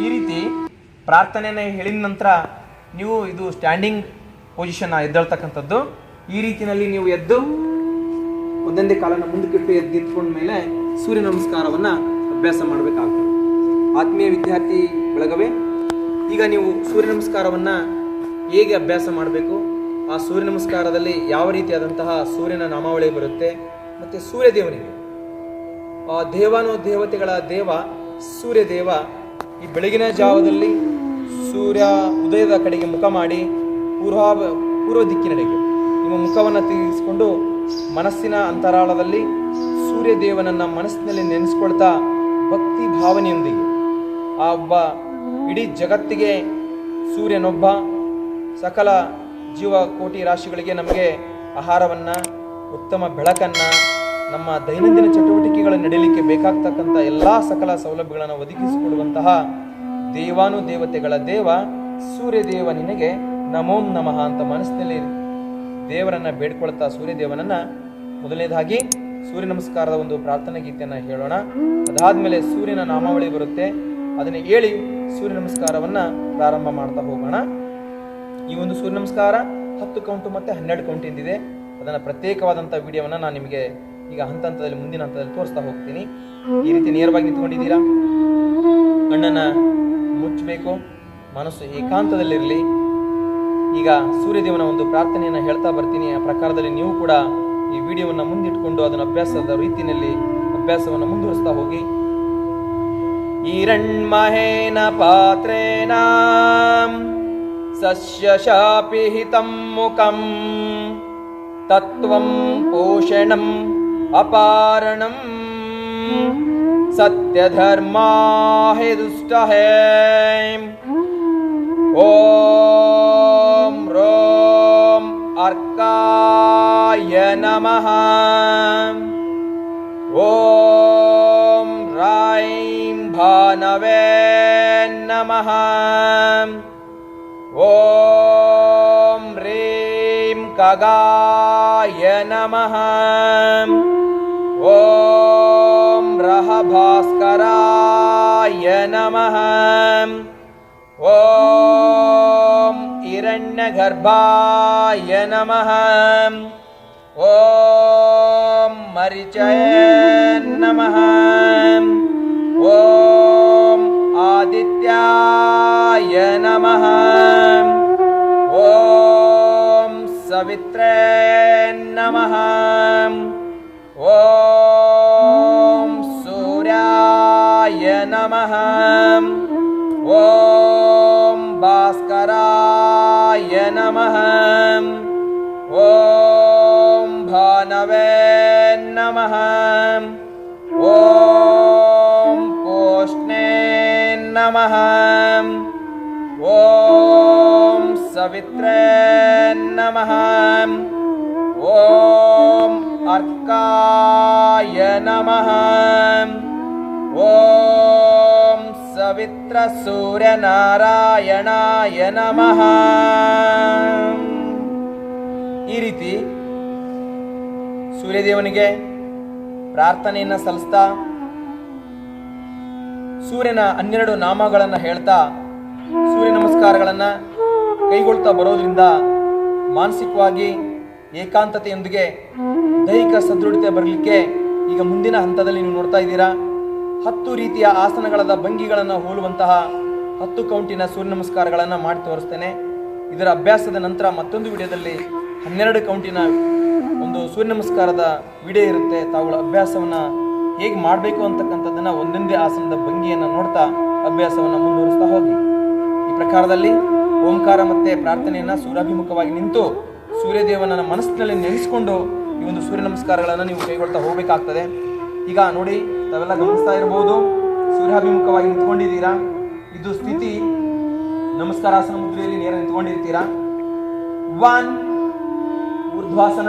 ಈ ರೀತಿ ಪ್ರಾರ್ಥನೆಯನ್ನು ಹೇಳಿದ ನಂತರ ನೀವು ಇದು ಸ್ಟ್ಯಾಂಡಿಂಗ್ ಪೊಸಿಷನ್ ಎದ್ದೇಳ್ತಕ್ಕಂಥದ್ದು. ಈ ರೀತಿಯಲ್ಲಿ ನೀವು ಎದ್ದು ಒಂದೊಂದೇ ಕಾಲನ ಮುಂದಕ್ಕಿಟ್ಟು ಎದ್ದಿಟ್ಕೊಂಡ ಮೇಲೆ ಸೂರ್ಯ ನಮಸ್ಕಾರವನ್ನು ಅಭ್ಯಾಸ ಮಾಡಬೇಕಾಗ್ತದೆ. ಆತ್ಮೀಯ ವಿದ್ಯಾರ್ಥಿ ಬಳಗವೇ, ಈಗ ನೀವು ಸೂರ್ಯ ನಮಸ್ಕಾರವನ್ನು ಹೇಗೆ ಅಭ್ಯಾಸ ಮಾಡಬೇಕು, ಆ ಸೂರ್ಯ ನಮಸ್ಕಾರದಲ್ಲಿ ಯಾವ ರೀತಿಯಾದಂತಹ ಸೂರ್ಯನ ನಾಮಾವಳಿ ಬರುತ್ತೆ, ಮತ್ತು ಸೂರ್ಯ ದೇವನಿಗೆ ದೇವತೆಗಳ ದೇವ ಸೂರ್ಯ ದೇವ ಈ ಬೆಳಗಿನ ಜಾವದಲ್ಲಿ ಸೂರ್ಯ ಉದಯದ ಕಡೆಗೆ ಮುಖ ಮಾಡಿ ಪೂರ್ವ ದಿಕ್ಕಿನೆಡೆಗೆ ನಿಮ್ಮ ಮುಖವನ್ನು ತಿರುಗಿಸಿಕೊಂಡು ಮನಸ್ಸಿನ ಅಂತರಾಳದಲ್ಲಿ ಸೂರ್ಯ ದೇವನನ್ನು ಮನಸ್ಸಿನಲ್ಲಿ ನೆನೆಸ್ಕೊಳ್ತಾ ಭಕ್ತಿ ಭಾವನೆಯೊಂದಿಗೆ ಆ ಒಬ್ಬ ಇಡೀ ಜಗತ್ತಿಗೆ ಸೂರ್ಯನೊಬ್ಬ, ಸಕಲ ಜೀವಕೋಟಿ ರಾಶಿಗಳಿಗೆ ನಮಗೆ ಆಹಾರವನ್ನು, ಉತ್ತಮ ಬೆಳಕನ್ನು, ನಮ್ಮ ದೈನಂದಿನ ಚಟುವಟಿಕೆಗಳು ನಡೆಯಲಿಕ್ಕೆ ಬೇಕಾಗ್ತಕ್ಕಂಥ ಎಲ್ಲ ಸಕಲ ಸೌಲಭ್ಯಗಳನ್ನು ಒದಗಿಸಿಕೊಡುವಂತಹ ದೇವಾನುದೇವತೆಗಳ ದೇವ ಸೂರ್ಯ ದೇವ ನಿನಗೆ ನಮೋ ನಮಃ ಅಂತ ಮನಸ್ಸಿನಲ್ಲಿ ದೇವರನ್ನು ಬೇಡ್ಕೊಳ್ತಾ ಸೂರ್ಯದೇವನನ್ನು ಮೊದಲನೇದಾಗಿ ಸೂರ್ಯ ನಮಸ್ಕಾರದ ಒಂದು ಪ್ರಾರ್ಥನಾ ಗೀತೆಯನ್ನು ಹೇಳೋಣ. ಅದಾದಮೇಲೆ ಸೂರ್ಯನ ನಾಮಾವಳಿ ಬರುತ್ತೆ, ಅದನ್ನು ಹೇಳಿ ಸೂರ್ಯ ನಮಸ್ಕಾರವನ್ನು ಪ್ರಾರಂಭ ಮಾಡ್ತಾ ಹೋಗೋಣ. ಈ ಒಂದು ಸೂರ್ಯ ನಮಸ್ಕಾರ 10 ಕೌಂಟು ಮತ್ತು 12 ಕೌಂಟ್ ಎಂದಿದೆ. ಅದನ್ನು ಪ್ರತ್ಯೇಕವಾದಂಥ ವಿಡಿಯೋವನ್ನು ನಾನು ನಿಮಗೆ ಈಗ ಹಂತದಲ್ಲಿ ಮುಂದಿನ ಹಂತದಲ್ಲಿ ತೋರಿಸ್ತಾ ಹೋಗ್ತೀನಿ. ಈ ರೀತಿ ನೇರವಾಗಿ ನಿಂತ್ಕೊಂಡಿದ್ದೀರಾ, ಕಣ್ಣನ್ನು ಮುಚ್ಚಬೇಕು, ಮನಸ್ಸು ಏಕಾಂತದಲ್ಲಿರಲಿ. ಈಗ ಸೂರ್ಯದೇವನ ಒಂದು ಪ್ರಾರ್ಥನೆಯನ್ನು ಹೇಳ್ತಾ ಬರ್ತೀನಿ. ಆ ಪ್ರಕಾರದಲ್ಲಿ ನೀವು ಕೂಡ ಈ ವಿಡಿಯೋವನ್ನು ಮುಂದಿಟ್ಕೊಂಡು ಅದನ್ನು ಅಭ್ಯಾಸದ ರೀತಿಯಲ್ಲಿ ಅಭ್ಯಾಸವನ್ನು ಮುಂದುವರಿಸ್ತಾ ಹೋಗಿ. ಹಿರಣ್ಮಹೇನ ಪಾತ್ರೇಣ ಸಸ್ಯಶಾಪಿ ಹಿತಂ ಮುಖಂ ತತ್ವಂ ಪೋಷಣಂ ಅಪಾರಣಂ ಸತ್ಯಧರ್ಮಾ ಹೇ ದುಷ್ಟ ಹೇ. ಓಂ ರೋಂ ಅರ್ಕಾಯ ನಮಃ. ಓಂ ರಾಂ ಭಾನವೇ ನಮಃ. ಓಂ ರೀಂ ಖಗಾಯ ನಮಃ. ಓಂ ರಹ ಭಾಸ್ಕರಾಯ ನಮಃ. ಓಂ ಹಿರಣ್ಯಗರ್ಭಾಯ ನಮಃ. ಓಂ ಮರಿಚಯ ನಮಃ. ಓಂ ಆದಿತ್ಯಾಯ ನಮಃ. ಓಂ ಸವಿತ್ರೇ ನಮಃ. ಓಂ ಸೂರ್ಯಾಯ ನಮಃ. ಓಂ ಭಾಸ್ಕರಾಯ ನಮಃ. ಓಂ ಭಾನವೇ ನಮಃ. ಓಂ ಪೋಷ್ಣೇ ನಮಃ. ಓಂ ಸವಿತ್ರೇ ನಮಃ. ಓಂ ಅರ್ಕಾಯ ನಮಃ. ಓಂ ಸವಿತ್ರ ಸೂರ್ಯನಾರಾಯಣಾಯ ನಮಃ. ಈ ರೀತಿ ಸೂರ್ಯದೇವನಿಗೆ ಪ್ರಾರ್ಥನೆಯನ್ನು ಸಲ್ಲಿಸ್ತಾ ಸೂರ್ಯನ 12 ನಾಮಗಳನ್ನು ಹೇಳ್ತಾ ಸೂರ್ಯ ನಮಸ್ಕಾರಗಳನ್ನು ಕೈಗೊಳ್ತಾ ಬರೋದ್ರಿಂದ ಮಾನಸಿಕವಾಗಿ ಏಕಾಂತತೆಯೊಂದಿಗೆ ದೈಹಿಕ ಸದೃಢತೆ ಬರಲಿಕ್ಕೆ ಈಗ ಮುಂದಿನ ಹಂತದಲ್ಲಿ ನೀವು ನೋಡ್ತಾ ಇದ್ದೀರಾ. 10 ರೀತಿಯ ಆಸನಗಳಾದ ಭಂಗಿಗಳನ್ನು ಹೋಲುವಂತಹ 10 ಕೌಂಟಿನ ಸೂರ್ಯ ನಮಸ್ಕಾರಗಳನ್ನು ಮಾಡಿ ತೋರಿಸ್ತೇನೆ. ಇದರ ಅಭ್ಯಾಸದ ನಂತರ ಮತ್ತೊಂದು ವಿಡಿಯೋದಲ್ಲಿ 12 ಕೌಂಟಿನ ಒಂದು ಸೂರ್ಯ ನಮಸ್ಕಾರದ ವಿಡಿಯೋ ಇರುತ್ತೆ. ತಾವುಗಳ ಅಭ್ಯಾಸವನ್ನು ಹೇಗೆ ಮಾಡಬೇಕು ಅಂತಕ್ಕಂಥದ್ದನ್ನು ಒಂದೊಂದೇ ಆಸನದ ಭಂಗಿಯನ್ನು ನೋಡ್ತಾ ಅಭ್ಯಾಸವನ್ನು ಮುಂದುವರಿಸ್ತಾ ಹೋಗಿ. ಈ ಪ್ರಕಾರದಲ್ಲಿ ಓಂಕಾರ ಮತ್ತು ಪ್ರಾರ್ಥನೆಯನ್ನು ಸೂರ್ಯಾಭಿಮುಖವಾಗಿ ನಿಂತು ಸೂರ್ಯದೇವನ ಮನಸ್ಸಿನಲ್ಲಿ ನೆನೆಸ್ಕೊಂಡು ಈ ಒಂದು ಸೂರ್ಯ ನಮಸ್ಕಾರಗಳನ್ನು ನೀವು ಕೈಗೊಳ್ತಾ ಹೋಗಬೇಕಾಗ್ತದೆ. ಈಗ ನೋಡಿ, ತಾವೆಲ್ಲ ಗಮನಿಸ್ತಾ ಇರಬಹುದು, ಸೂರ್ಯಾಭಿಮುಖವಾಗಿ ನಿಂತ್ಕೊಂಡಿದ್ದೀರಾ. ಇದು ಸ್ಥಿತಿ ನಮಸ್ಕಾರಾಸನ ಮುದ್ರೆಯಲ್ಲಿ ನೇರ ನಿಂತ್ಕೊಂಡಿರ್ತೀರಾ. 1 ಊರ್ಧ್ವಾಸನ,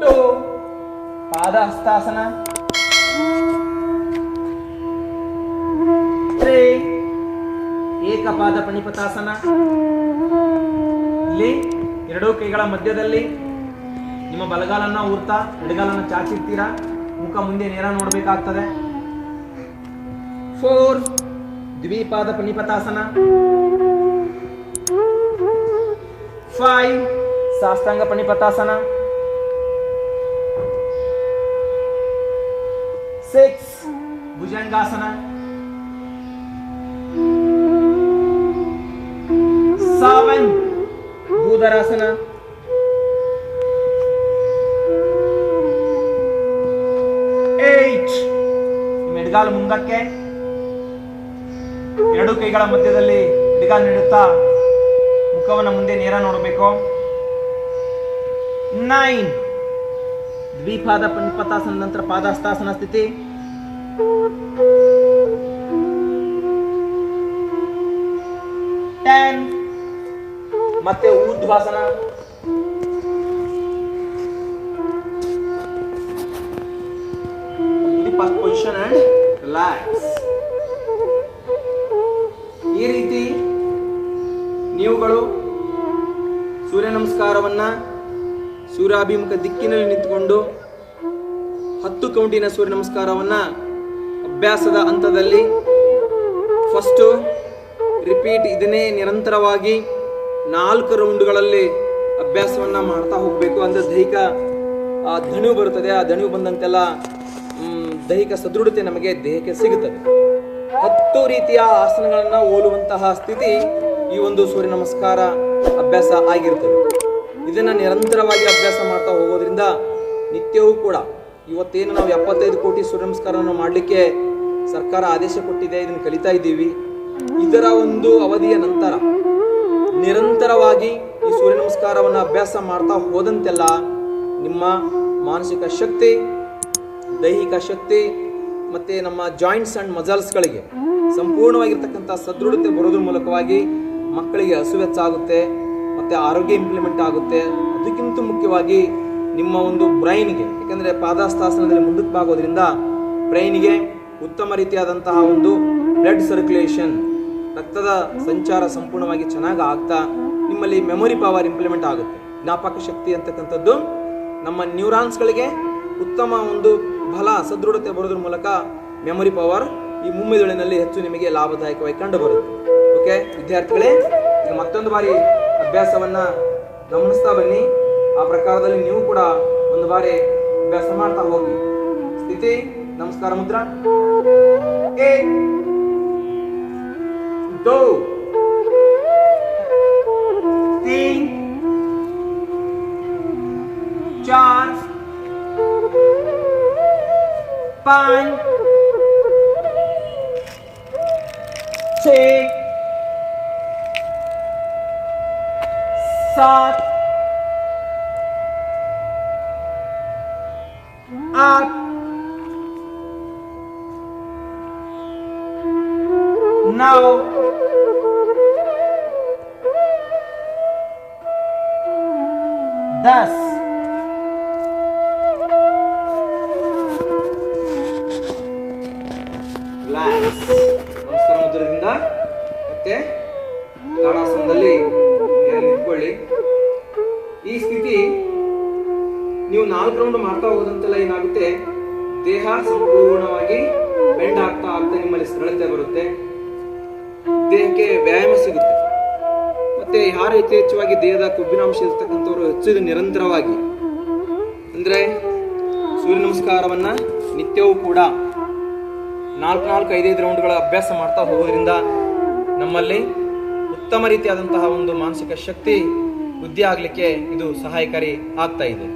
2 ಪಾದಹಸ್ತಾಸನ, 3 ಏಕಪಾದ ಪಣಿಪತಾಸನ. ಇಲ್ಲಿ 2 ಕೈಗಳ ಮಧ್ಯದಲ್ಲಿ ನಿಮ್ಮ ಬಲಗಾಲನ್ನ ಊರ್ತಾ ಎಡಗಾಲನ್ನ ಚಾಚಿರ್ತೀರಾ. ಮುಖ ಮುಂದೆ ನೇರ ನೋಡಬೇಕಾಗ್ತದೆ. 4 ದ್ವಿಪಾದ ಪ್ರಣಿಪತಾಸನ, 5 ಸಾಷ್ಟಾಂಗ ಪ್ರಣಿಪತಾಸನ, 6 ಭುಜಂಗಾಸನ, 7 ಭೂಧರಾಸನ, 8 ಎಡಗಾಲು ಮುಂದಕ್ಕೆ, ಎರಡು ಕೈಗಳ ಮಧ್ಯದಲ್ಲಿ ಎಡಗಾಲು ನೀಡುತ್ತಾ ಮುಖವನ್ನು ಮುಂದೆ ನೇರ ನೋಡಬೇಕು. 9 ದ್ವಿಪಾದ ಪ್ರಣಿಪತಾಸನ ನಂತರ ಪಾದಹಸ್ತಾಸನ ಸ್ಥಿತಿ. 10 ಮತ್ತೆ ಊರ್ಧ್ವಾಸನ. 1st position and relax. ಈ ರೀತಿ ನೀವುಗಳು ಸೂರ್ಯ ನಮಸ್ಕಾರವನ್ನ ಸೂರ್ಯಾಭಿಮುಖ ದಿಕ್ಕಿನಲ್ಲಿ ನಿಂತುಕೊಂಡು 10 ಕೌಂಟಿನ ಸೂರ್ಯ ನಮಸ್ಕಾರವನ್ನ ಅಭ್ಯಾಸದ ಹಂತದಲ್ಲಿ ಫಸ್ಟ್ ರಿಪೀಟ್ ಇದನ್ನೇ ನಿರಂತರವಾಗಿ 4 ರೌಂಡ್ಗಳಲ್ಲಿ ಅಭ್ಯಾಸವನ್ನ ಮಾಡ್ತಾ ಹೋಗಬೇಕು. ಅಂದ್ರೆ ದೈಹಿಕ ದಣಿವು ಬರುತ್ತದೆ. ಆ ದಣಿವು ಬಂದಂತೆಲ್ಲ ದೈಹಿಕ ಸದೃಢತೆ ನಮಗೆ ದೇಹಕ್ಕೆ ಸಿಗುತ್ತದೆ. 10 ರೀತಿಯ ಆಸನಗಳನ್ನು ಹೋಲುವಂತಹ ಸ್ಥಿತಿ ಈ ಒಂದು ಸೂರ್ಯ ನಮಸ್ಕಾರ ಅಭ್ಯಾಸ ಆಗಿರ್ತದೆ. ಇದನ್ನು ನಿರಂತರವಾಗಿ ಅಭ್ಯಾಸ ಮಾಡ್ತಾ ಹೋಗೋದ್ರಿಂದ ನಿತ್ಯವೂ ಕೂಡ ಇವತ್ತೇನು ನಾವು 75 ಕೋಟಿ ಸೂರ್ಯ ನಮಸ್ಕಾರವನ್ನು ಮಾಡಲಿಕ್ಕೆ ಸರ್ಕಾರ ಆದೇಶ ಕೊಟ್ಟಿದೆ, ಇದನ್ನು ಕಲಿತಾ ಇದ್ದೀವಿ. ಇದರ ಒಂದು ಅವಧಿಯ ನಂತರ ನಿರಂತರವಾಗಿ ಈ ಸೂರ್ಯ ನಮಸ್ಕಾರವನ್ನು ಅಭ್ಯಾಸ ಮಾಡ್ತಾ ಹೋದಂತೆಲ್ಲ ನಿಮ್ಮ ಮಾನಸಿಕ ಶಕ್ತಿ, ದೈಹಿಕ ಶಕ್ತಿ ಮತ್ತು ನಮ್ಮ ಜಾಯಿಂಟ್ಸ್ ಆ್ಯಂಡ್ ಮಸಲ್ಸ್ಗಳಿಗೆ ಸಂಪೂರ್ಣವಾಗಿರ್ತಕ್ಕಂಥ ಸದೃಢತೆ ಬರೋದ್ರ ಮೂಲಕವಾಗಿ ಮಕ್ಕಳಿಗೆ ಹಸುವೆಚ್ಚಾಗುತ್ತೆ ಮತ್ತು ಆರೋಗ್ಯ ಇಂಪ್ಲಿಮೆಂಟ್ ಆಗುತ್ತೆ. ಅದಕ್ಕಿಂತ ಮುಖ್ಯವಾಗಿ ನಿಮ್ಮ ಒಂದು ಬ್ರೈನ್ಗೆ, ಯಾಕೆಂದರೆ ಪಾದಹಸ್ತಾಸನದಲ್ಲಿ ಮುಂದಕ್ಕೆ ಬಾಗೋದ್ರಿಂದ ಬ್ರೈನ್ಗೆ ಉತ್ತಮ ರೀತಿಯಾದಂತಹ ಒಂದು ಬ್ಲಡ್ ಸರ್ಕ್ಯುಲೇಷನ್, ರಕ್ತದ ಸಂಚಾರ ಸಂಪೂರ್ಣವಾಗಿ ಚೆನ್ನಾಗಿ ಆಗ್ತಾ ನಿಮ್ಮಲ್ಲಿ ಮೆಮೊರಿ ಪವರ್ ಇಂಪ್ಲಿಮೆಂಟ್ ಆಗುತ್ತೆ. ಜ್ಞಾಪಕ ಶಕ್ತಿ ಅಂತಕ್ಕಂಥದ್ದು ನಮ್ಮ ನ್ಯೂರಾನ್ಸ್ಗಳಿಗೆ ಉತ್ತಮ ಒಂದು ಬಲ, ಸದೃಢತೆ ಬರೋದ್ರ ಮೂಲಕ ಮೆಮೊರಿ ಪವರ್ ಈ ಮುಮ್ಮೆದುಳಿನಲ್ಲಿ ಹೆಚ್ಚು ನಿಮಗೆ ಲಾಭದಾಯಕವಾಗಿ ಕಂಡು ಬರುತ್ತೆ. ಓಕೆ ವಿದ್ಯಾರ್ಥಿಗಳೇ, ಈಗ ಮತ್ತೊಂದು ಬಾರಿ ಅಭ್ಯಾಸವನ್ನ ಗಮನಿಸ್ತಾ ಬನ್ನಿ. ಆ ಪ್ರಕಾರದಲ್ಲಿ ನೀವು ಕೂಡ ಒಂದು ಬಾರಿ ಅಭ್ಯಾಸ ಮಾಡ್ತಾ ಹೋಗಿ. ಸ್ಥಿತಿ ನಮಸ್ಕಾರ ಮುದ್ರಾ. 1 2 3 4 5 6 7 8 9 10. ನಮಸ್ಕಾರ ಮುದ್ರದಿಂದ ಮತ್ತೆ ತಾಡಾಸನದಲ್ಲಿ ನಿಂತ್ಕೊಳ್ಳಿ. ಈ ಸ್ಥಿತಿ ನೀವು 4 ರೌಂಡ್ ಮಾಡ್ತಾ ಹೋದಂತೆಲ್ಲ ಏನಾಗುತ್ತೆ, ದೇಹ ಸಂಪೂರ್ಣವಾಗಿ ಬೆಂಡ್ ಆಗ್ತಾ ಆಗ್ತಾ ನಿಮ್ಮಲ್ಲಿ ಸರಳತೆ ಬರುತ್ತೆ, ದೇಹಕ್ಕೆ ವ್ಯಾಯಾಮ ಸಿಗುತ್ತೆ. ಮತ್ತೆ ಯಾರು ಯಥೇಚ್ಛವಾಗಿ ದೇಹದ ಕೊಬ್ಬಿನಾಂಶ ಇರ್ತಕ್ಕಂಥವ್ರು ಹೆಚ್ಚು ನಿರಂತರವಾಗಿ ಅಂದ್ರೆ ಸೂರ್ಯ ನಮಸ್ಕಾರವನ್ನ ನಿತ್ಯವೂ ಕೂಡ 4-5 ರೌಂಡ್ಗಳ ಅಭ್ಯಾಸ ಮಾಡ್ತಾ ಹೋಗೋದ್ರಿಂದ ನಮ್ಮಲ್ಲಿ ಉತ್ತಮ ರೀತಿಯಾದಂತಹ ಒಂದು ಮಾನಸಿಕ ಶಕ್ತಿ ವೃದ್ಧಿ ಆಗಲಿಕ್ಕೆ ಇದು ಸಹಾಯಕಾರಿ ಆಗ್ತಾ ಇದೆ.